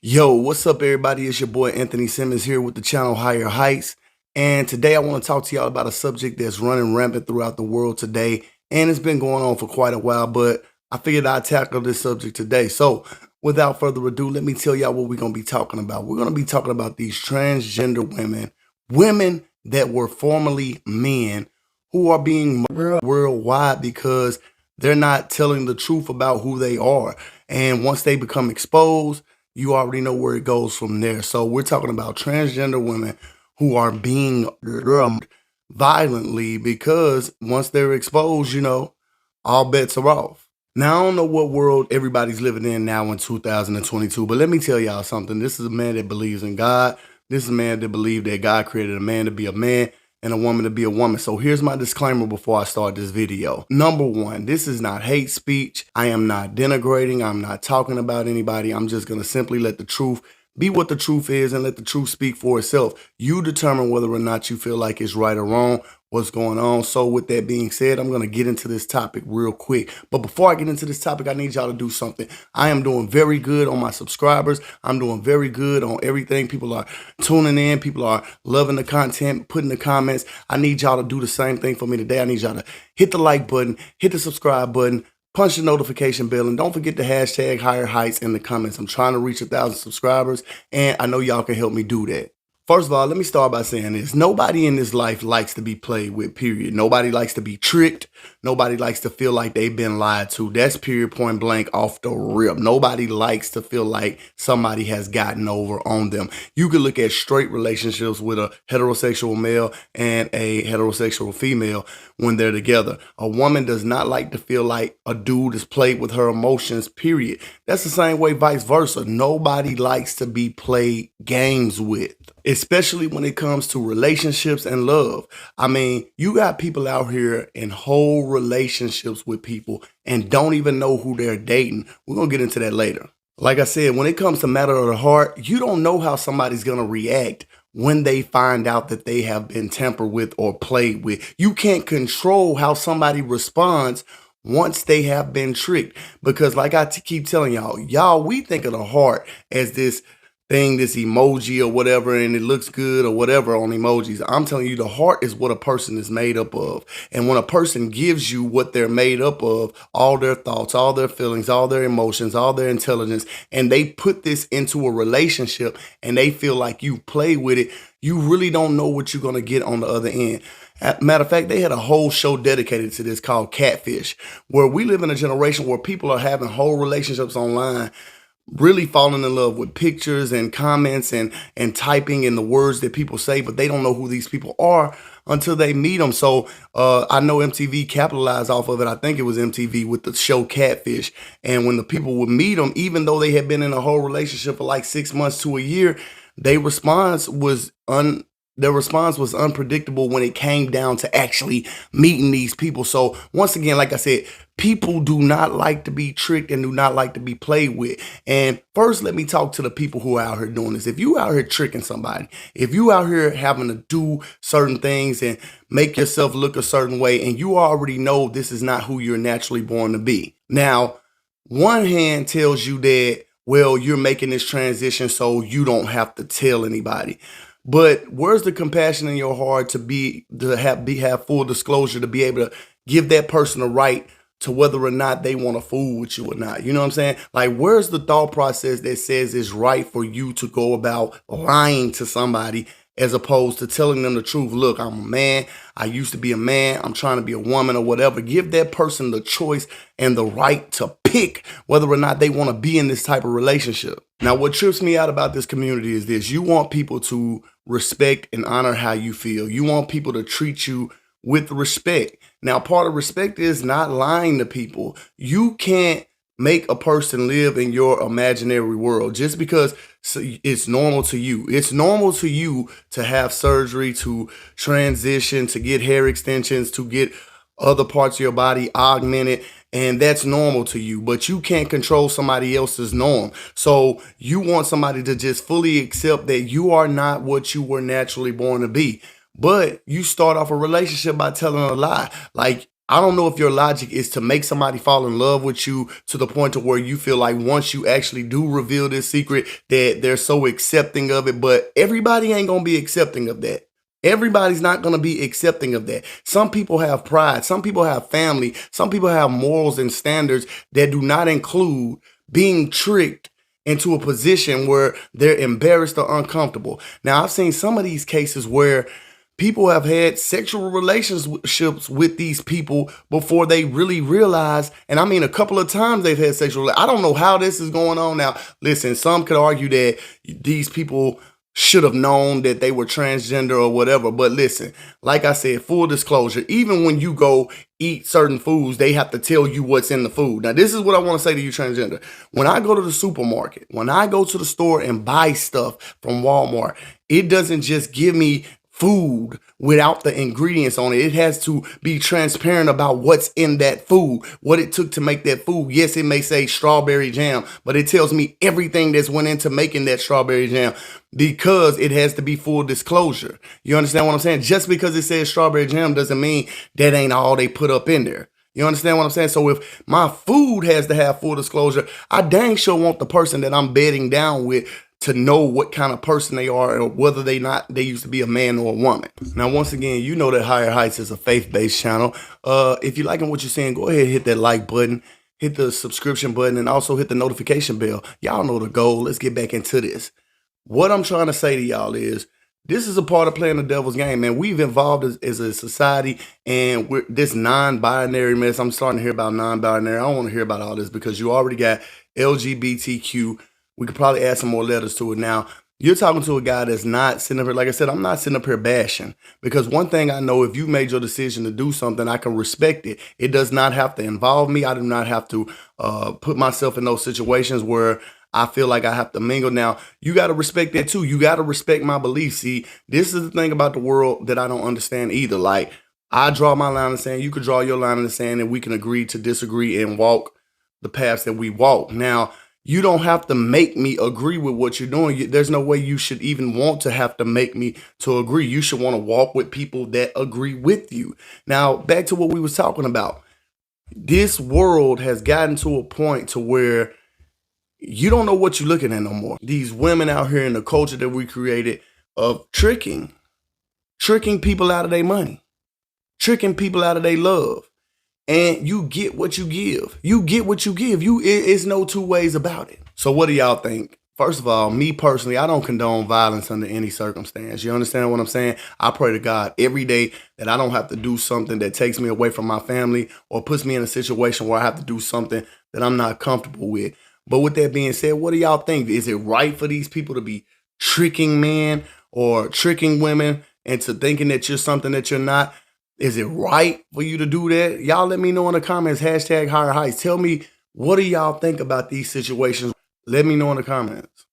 Yo, what's up, everybody? It's your boy Anthony Simmons here with the channel Higher Heights. And today I want to talk to y'all about a subject that's running rampant throughout the world today. And it's been going on for quite a while, but I figured I'd tackle this subject today. So without further ado, let me tell y'all what we're going to be talking about. We're going to be talking about these transgender women, women that were formerly men who are being murdered worldwide because they're not telling the truth about who they are. And once they become exposed, you already know where it goes from there. So we're talking about transgender women who are being murdered violently because once they're exposed, all bets are off. Now, I don't know what world everybody's living in now in 2022, but let me tell y'all something. This is a man that believes in God. This is a man that believes that God created a man to be a man and a woman to be a woman. So here's my disclaimer before I start this video. Number one, this is not hate speech. I am not denigrating. I'm not talking about anybody. I'm just going to simply let the truth be what the truth is and let the truth speak for itself. You determine whether or not you feel like it's right or wrong, what's going on. So with that being said, I'm going to get into this topic real quick. But before I get into this topic, I need y'all to do something. I am doing very good on my subscribers. I'm doing very good on everything. People are tuning in. People are loving the content, putting the comments. I need y'all to do the same thing for me today. I need y'all to hit the like button, hit the subscribe button, punch the notification bell, and don't forget the hashtag Higher Heights in the comments. I'm trying to reach 1,000 subscribers, and I know y'all can help me do that. First of all, let me start by saying this. Nobody in this life likes to be played with, period. Nobody likes to be tricked. Nobody likes to feel like they've been lied to. That's period, point blank, off the rip. Nobody likes to feel like somebody has gotten over on them. You could look at straight relationships with a heterosexual male and a heterosexual female when they're together. A woman does not like to feel like a dude is played with her emotions, period. That's the same way vice versa. Nobody likes to be played games with, especially when it comes to relationships and love. I mean, you got people out here in whole relationships with people and don't even know who they're dating. We're going to get into that later. Like I said, when it comes to matter of the heart, you don't know how somebody's going to react when they find out that they have been tampered with or played with. You can't control how somebody responds once they have been tricked. Because like I keep telling y'all, we think of the heart as this thing, this emoji or whatever, and it looks good or whatever on emojis. I'm telling you, the heart is what a person is made up of. And when a person gives you what they're made up of, all their thoughts, all their feelings, all their emotions, all their intelligence, and they put this into a relationship and they feel like you play with it, you really don't know what you're going to get on the other end. Matter of fact, they had a whole show dedicated to this called Catfish, where we live in a generation where people are having whole relationships online, really falling in love with pictures and comments and typing and the words that people say, but they don't know who these people are until they meet them. So I know MTV capitalized off of it. I think it was MTV with the show Catfish. And when the people would meet them, even though they had been in a whole relationship for like 6 months to a year, their response was unpredictable when it came down to actually meeting these people. So once again, like I said, people do not like to be tricked and do not like to be played with. And first, let me talk to the people who are out here doing this. If you out here tricking somebody, if you out here having to do certain things and make yourself look a certain way, and you already know this is not who you're naturally born to be. Now, one hand tells you that, well, you're making this transition so you don't have to tell anybody. But where's the compassion in your heart to have full disclosure, to be able to give that person a right to whether or not they want to fool with you or not? You know what I'm saying? Like, where's the thought process that says it's right for you to go about lying to somebody as opposed to telling them the truth? Look, I'm a man. I used to be a man. I'm trying to be a woman or whatever. Give that person the choice and the right to pick whether or not they want to be in this type of relationship. Now, what trips me out about this community is this. You want people to respect and honor how you feel. You want people to treat you with respect. Now, part of respect is not lying to people. You can't make a person live in your imaginary world just because it's normal to you. It's normal to you to have surgery, to transition, to get hair extensions, to get other parts of your body augmented, and that's normal to you, but you can't control somebody else's norm. So you want somebody to just fully accept that you are not what you were naturally born to be. But you start off a relationship by telling a lie. Like, I don't know if your logic is to make somebody fall in love with you to the point to where you feel like once you actually do reveal this secret that they're so accepting of it, but everybody ain't gonna be accepting of that. Everybody's not gonna be accepting of that. Some people have pride, some people have family, some people have morals and standards that do not include being tricked into a position where they're embarrassed or uncomfortable. Now, I've seen some of these cases where people have had sexual relationships with these people before they really realize, and I mean a couple of times they've had sexual. I don't know how this is going on now. Listen, some could argue that these people should have known that they were transgender or whatever. But listen, like I said, full disclosure, even when you go eat certain foods, they have to tell you what's in the food. Now, this is what I want to say to you, transgender. When I go to the supermarket, when I go to the store and buy stuff from Walmart, it doesn't just give me food without the ingredients on it. It has to be transparent about what's in that food, what it took to make that food. Yes, it may say strawberry jam, but it tells me everything that's went into making that strawberry jam because it has to be full disclosure. You understand what I'm saying? Just because it says strawberry jam doesn't mean that ain't all they put up in there. You understand what I'm saying? So if my food has to have full disclosure, I dang sure want the person that I'm bedding down with to know what kind of person they are or whether they used to be a man or a woman. Now, once again, you know that Higher Heights is a faith-based channel. If you're liking what you're seeing, go ahead and hit that like button, hit the subscription button, and also hit the notification bell. Y'all know the goal. Let's get back into this. What I'm trying to say to y'all is this is a part of playing the devil's game, man. We've evolved as a society, and we're this non-binary mess. I'm starting to hear about non-binary. I don't want to hear about all this because you already got LGBTQ. We could probably add some more letters to it. Now, you're talking to a guy that's not sitting up here. Like I said, I'm not sitting up here bashing because one thing I know, if you made your decision to do something, I can respect it. It does not have to involve me. I do not have to put myself in those situations where I feel like I have to mingle. Now, you got to respect that too. You got to respect my beliefs. See, this is the thing about the world that I don't understand either. Like, I draw my line in the sand. You could draw your line in the sand, and we can agree to disagree and walk the paths that we walk. Now, you don't have to make me agree with what you're doing. There's no way you should even want to have to make me to agree. You should want to walk with people that agree with you. Now, back to what we was talking about. This world has gotten to a point to where you don't know what you're looking at no more. These women out here in the culture that we created of tricking people out of their money, tricking people out of their love. And you get what you give. You get what you give. It's no two ways about it. So what do y'all think? First of all, me personally, I don't condone violence under any circumstance. You understand what I'm saying? I pray to God every day that I don't have to do something that takes me away from my family or puts me in a situation where I have to do something that I'm not comfortable with. But with that being said, what do y'all think? Is it right for these people to be tricking men or tricking women into thinking that you're something that you're not? Is it right for you to do that? Y'all let me know in the comments, hashtag Higher Heights. Tell me, what do y'all think about these situations? Let me know in the comments.